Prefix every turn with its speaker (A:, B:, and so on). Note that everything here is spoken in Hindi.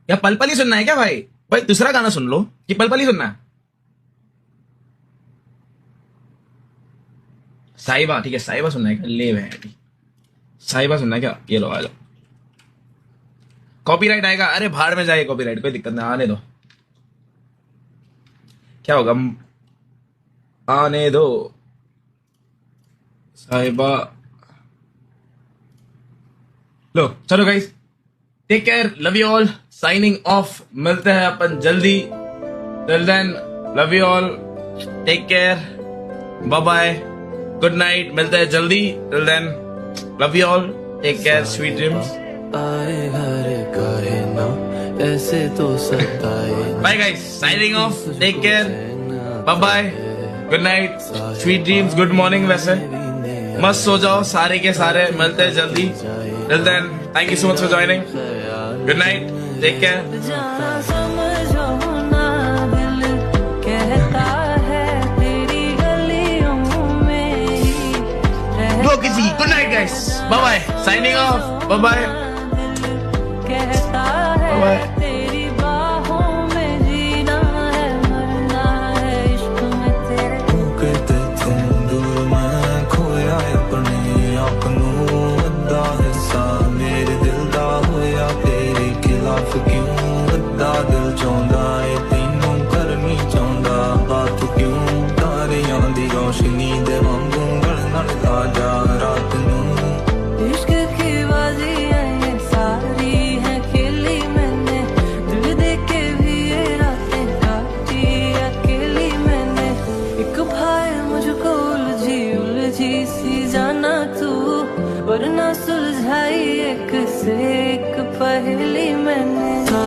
A: या पल पल ही सुनना है क्या भाई? भाई दूसरा गाना सुन लो कि पल पल ही सुनना है? साहिबा, ठीक है साहिबा सुनना है क्या? ले भाई साहिबा सुनना है क्या? ये लो आ लो। कॉपीराइट आएगा, अरे भाड़ में जाए कॉपीराइट, कोई दिक्कत नहीं, आने दो। क्या होगा, आने दो साहिबा। लो चलो guys, take care, love you all, signing off. मिलते हैं अपन जल्दी। Till then love you all, take care, bye bye, good night. मिलते हैं जल्दी। Till then love you all, take care, sweet dreams.
B: आए घर काहे ना ऐसे तो सताए।
A: Bye guys, signing off, take care, bye bye, good night, sweet dreams, good morning. वैसे मस्त सो जाओ सारे के सारे, मिलते हैं जल्दी। Till then thank you so much for joining, good night, take care.
B: जहाँ समझो ना दिल कहता है तेरी गलियों में ही
A: गो किसी, good night guys, bye bye, signing off, bye bye,
B: कहता है
A: बाय।
B: तेरी बाहों में जीना है मरना है इश्क में तेरे। कहते तुम दूर मैं खोया अपने आप नू अद्धा हिस्सा मेरे दिल दा होया तेरे खिलाफ क्यों अद्धा दिल चाहता है तेनों करनी चाहता बात क्यों तारियां दी रोशनी दे वांगू गलना ताजा रात नू। इश्क की बाजी है ये सारी है खेली मैंने दिल दे के भी ये रातें काटी अकेली मैंने। एक भाई मुझको उलझी सी जाना तू वरना सुलझाई एक से एक पहेली मैंने।